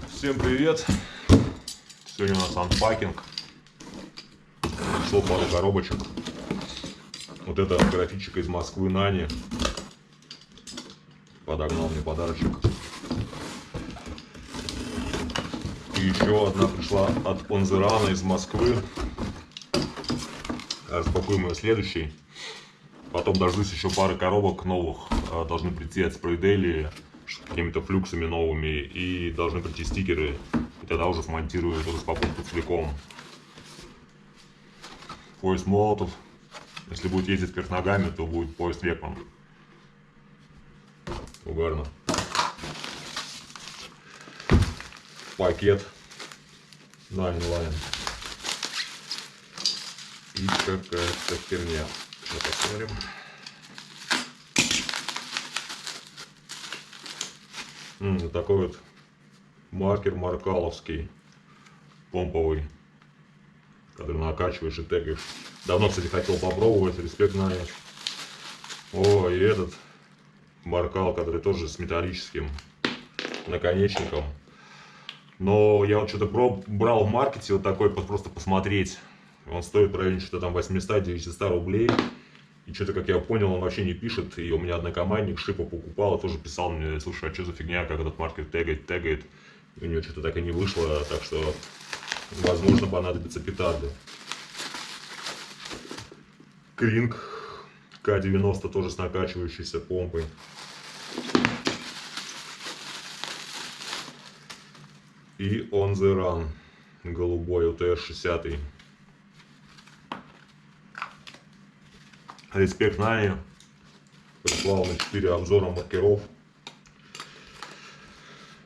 Всем привет! Сегодня у нас анпакинг. Пришло пару коробочек. Вот это графичка из Москвы Нани. Подогнал мне подарочек. И еще одна пришла от Онзерана из Москвы. Распакуем ее следующей. Потом дождусь еще пары коробок новых. Должны прийти от Spraydaily с какими-то флюксами новыми. И должны прийти стикеры. И тогда уже смонтирую эту распаковку целиком. Поезд Молотов. Если будет ездить вверх ногами, то будет поезд Векман. Угарно. Пакет. Nine Line. И какая-то херня. Сейчас посмотрим. Такой вот маркер маркаловский, помповый, который накачиваешь и тегаешь. Давно, кстати, хотел попробовать, респект на них. О, и этот маркал, который тоже с металлическим наконечником. Но я вот что-то брал в маркете вот такой, просто посмотреть. Он стоит в районе что-то там 800-900 рублей. И что-то, как я понял, он вообще не пишет. И у меня однокомандник Шипа покупал и тоже писал мне: слушай, а что за фигня, как этот маркер тегает. И у него что-то так и не вышло, так что, возможно, понадобятся петарды. Кринг К-90 тоже с накачивающейся помпой. И On The Run голубой УТР-60. Респект Нани. Прислал на 4 обзора маркеров.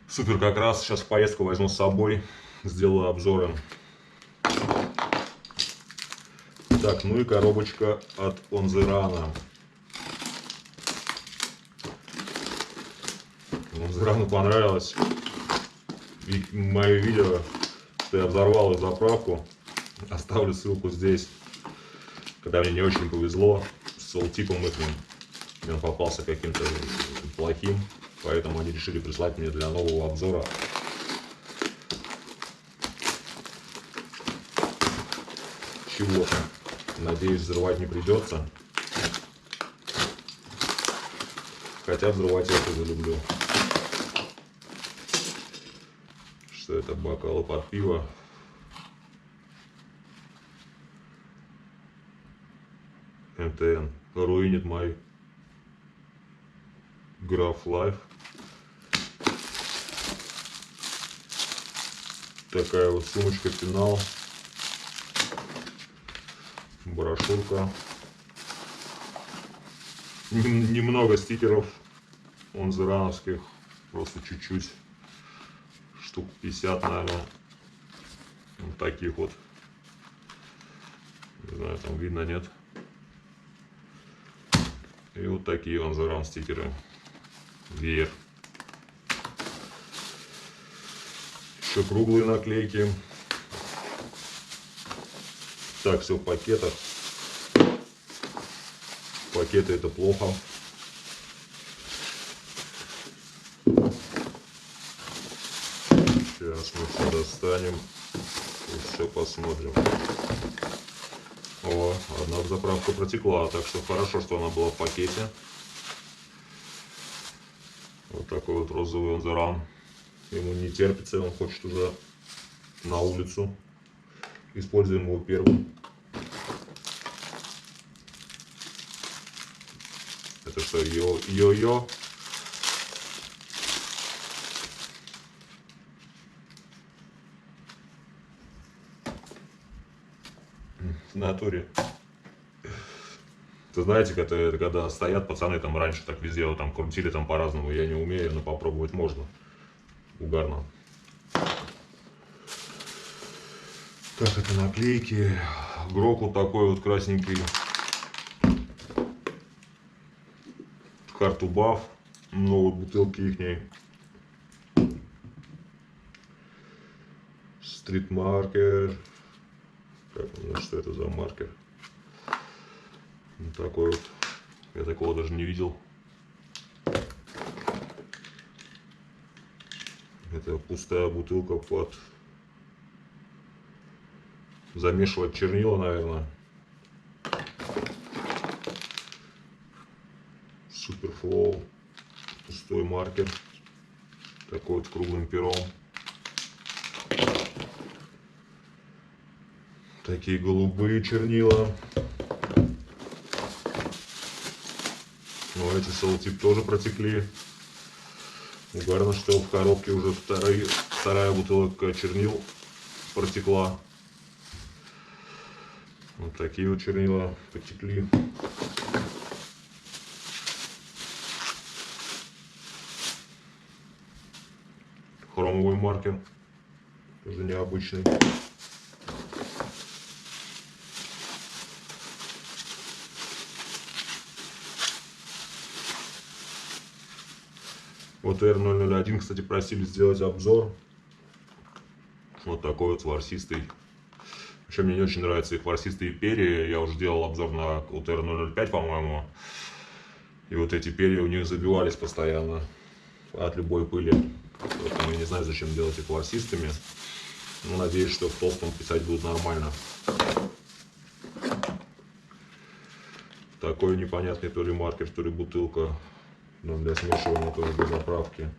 Супер, как раз сейчас в поездку возьму с собой. Сделаю обзоры. Так, ну и коробочка от Онзерана. Онзерану понравилось мое видео, что я взорвал их заправку. Оставлю ссылку здесь. Когда мне не очень повезло с солтипом их, он попался каким-то плохим, поэтому они решили прислать мне для нового обзора. Чего-то. Надеюсь, взрывать не придется. Хотя взрывать я тоже люблю. Что это? Бокалы под пиво. МТН. Ruined my Graph Life. Такая вот сумочка пенал. Брошюрка. Немного стикеров онзерановских. Просто чуть-чуть. Штук 50, наверное. Вот таких вот. Не знаю, там видно, нет. И вот такие Онзеран стикеры. VR. Еще круглые наклейки. Так, все в пакетах. Пакеты это плохо. Сейчас мы все достанем и все посмотрим. О, одна заправка протекла, так что хорошо, что она была в пакете. Вот такой вот розовый Онзеран. Ему не терпится, он хочет уже на улицу. Используем его первым. Это что, йо-йо? В натуре. Вы знаете, это когда стоят пацаны там раньше так везде вот, там крутили там по-разному, я не умею, но попробовать можно. Угарно. Так, это наклейки. Грокл такой вот красненький. Карту баф. Новые бутылки ихней. Стрит маркер. Как у нас, что это за маркер? Вот такой вот Я такого даже не видел. Это пустая бутылка под замешивать чернила, наверное. Суперфлоу. Пустой маркер. Такой вот круглым пером. Такие голубые чернила. Ну, эти Saltip тоже протекли. Угарно, что в коробке уже вторая бутылка чернил протекла. Вот такие вот чернила потекли. Хромовый маркер. Тоже необычный. Вот R001, кстати, просили сделать обзор. Вот такой вот ворсистый. Вообще мне не очень нравятся их ворсистые перья. Я уже делал обзор на UTR-005, по-моему. И вот эти перья у них забивались постоянно от любой пыли. Поэтому я не знаю, зачем делать их ворсистыми. Но надеюсь, что в толстом писать будет нормально. Такой непонятный то ли маркер, то ли бутылка. Но для смешивания тоже для заправки.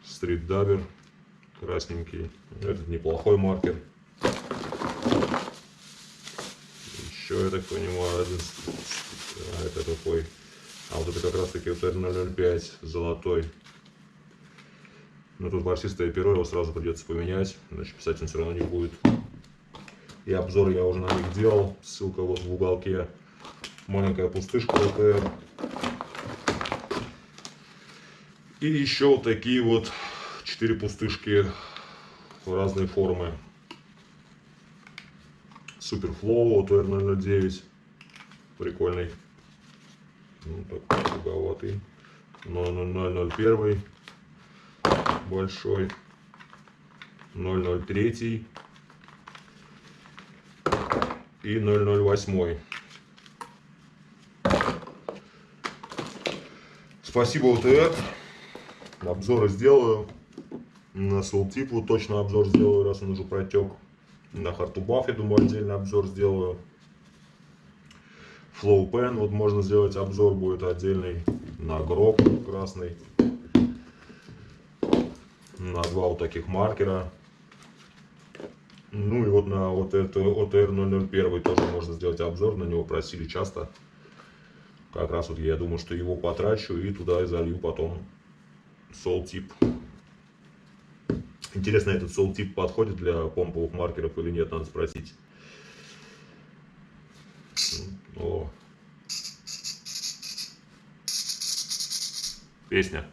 Street Dabber. Красненький. Этот неплохой маркер. Еще, я так понимаю, один. Это такой. А вот это как раз таки UTR-005 золотой. Но тут ворсистое перо, его сразу придется поменять, иначе писать он все равно не будет. И обзор я уже на них делал. Ссылка вот в уголке. Маленькая пустышка UTR. И еще вот такие вот 4 пустышки в разной формы. Суперфлоу UTR-009. Прикольный. Ну, такой туговатый. 001. Большой. 003. И 008. Спасибо, UTR. Обзоры сделаю. На Saltip вот точно обзор сделаю, раз он уже протек. На Hard to Buff, я думаю, отдельный обзор сделаю. Flow Pen, вот можно сделать обзор, будет отдельный. На гроб красный. На 2 вот таких маркера. Ну и вот на вот это OTR-001 тоже можно сделать обзор, на него просили часто. Как раз вот я думаю, что его потрачу и туда и залью потом Saltip. Интересно, этот Saltip подходит для помповых маркеров или нет, надо спросить. О. Песня.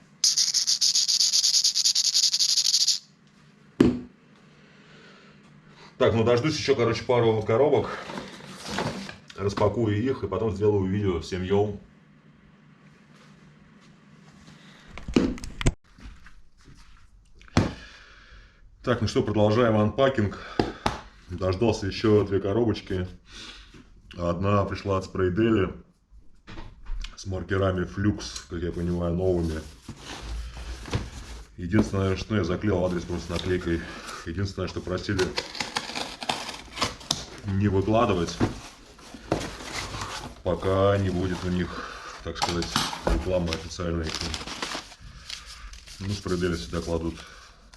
Так, ну дождусь еще, короче, пару коробок. Распакую их и потом сделаю видео всем йоу. Так, ну что, продолжаем анпакинг. Дождался еще 2 коробочки. Одна пришла от Spraydeli с маркерами Flux, как я понимаю, новыми. Единственное, что я заклеил адрес просто наклейкой. Единственное, что просили не выкладывать, пока не будет у них, так сказать, рекламы официальной. Ну, Spraydeli всегда кладут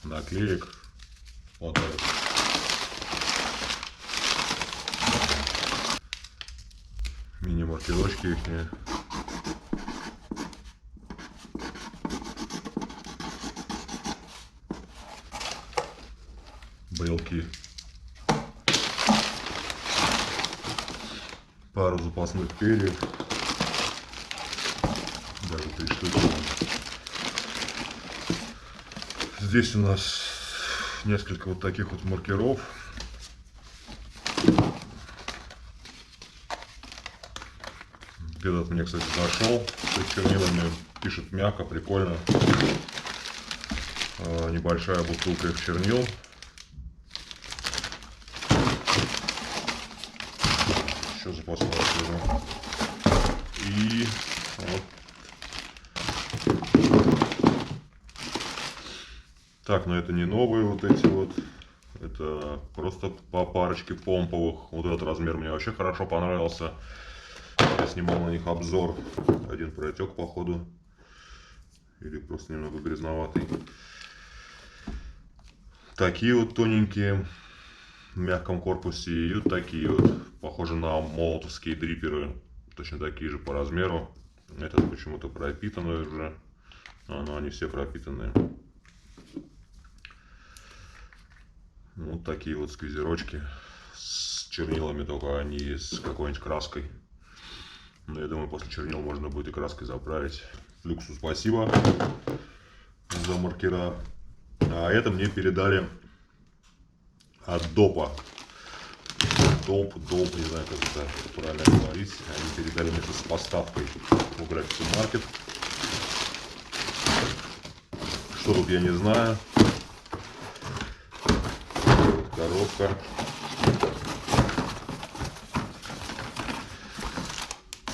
наклеек. Хватает. Мини-маркировочки их. Брелки. Пару запасных перьев. Даже 3 штуки. Здесь у нас несколько вот таких вот маркеров. Этот мне, кстати, зашел. С чернилами, пишет мягко, прикольно. Небольшая бутылка их чернил. Еще запасной. И вот. Так, но это не новые вот эти вот. Это просто по парочке помповых. Вот этот размер мне вообще хорошо понравился. Я снимал на них обзор. Один протек, походу. Или просто немного грязноватый. Такие вот тоненькие. В мягком корпусе. И вот такие вот. Похожи на молотовские дриперы. Точно такие же по размеру. Этот почему-то пропитанный уже. Но они все пропитанные. Вот такие вот сквизерочки с чернилами, только они с какой-нибудь краской. Но я думаю, после чернил можно будет и краской заправить. Флюксу спасибо за маркера. А это мне передали от Допа. Доп, не знаю, как это правильно говорить. Они передали мне это с поставкой в Graphics Market. Что тут я не знаю. Коробка.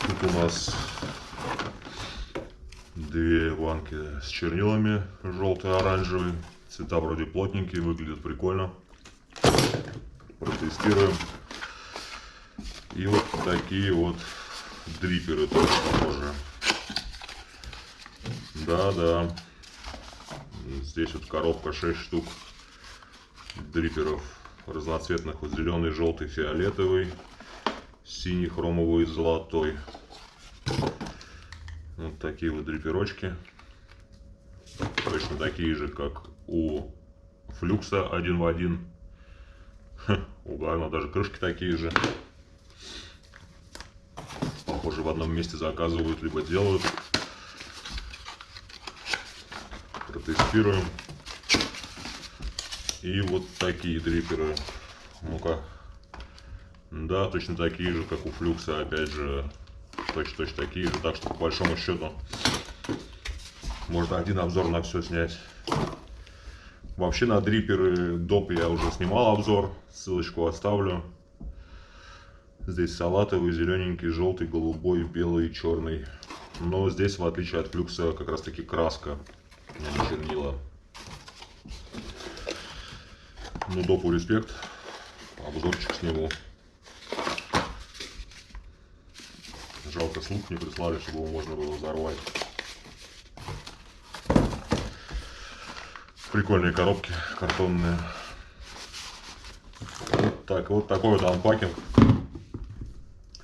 Тут у нас две банки с чернилами, желтый и оранжевый. Цвета вроде плотненькие, выглядят прикольно. Протестируем. И вот такие вот дриперы тоже. Да. Здесь вот коробка 6 штук дриперов разноцветных. Вот зеленый, желтый, фиолетовый, синий, хромовый, золотой. Вот такие вот дриперочки. Точно такие же, как у Флюкса, один в один. Угарно, даже крышки такие же. Похоже, в одном месте заказывают, либо делают. Протестируем. И вот такие дриперы. Ну-ка. Да, точно такие же, как у Флюкса, опять же. Точно такие же. Так что, по большому счету, можно один обзор на все снять. Вообще на дриперы Доп я уже снимал обзор. Ссылочку оставлю. Здесь салатовый, зелененький, желтый, голубой, белый, черный. Но здесь, в отличие от Флюкса, как раз таки краска, а не чернила. Ну, Допу респект. Обзорчик сниму. Жалко, слух не прислали, чтобы его можно было взорвать. Прикольные коробки картонные. Так, вот такой вот анпакинг.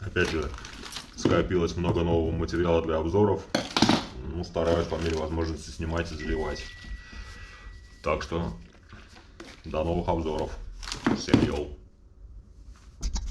Опять же, скопилось много нового материала для обзоров. Ну, стараюсь по мере возможности снимать и заливать. Так что, до новых обзоров. Всем йоу.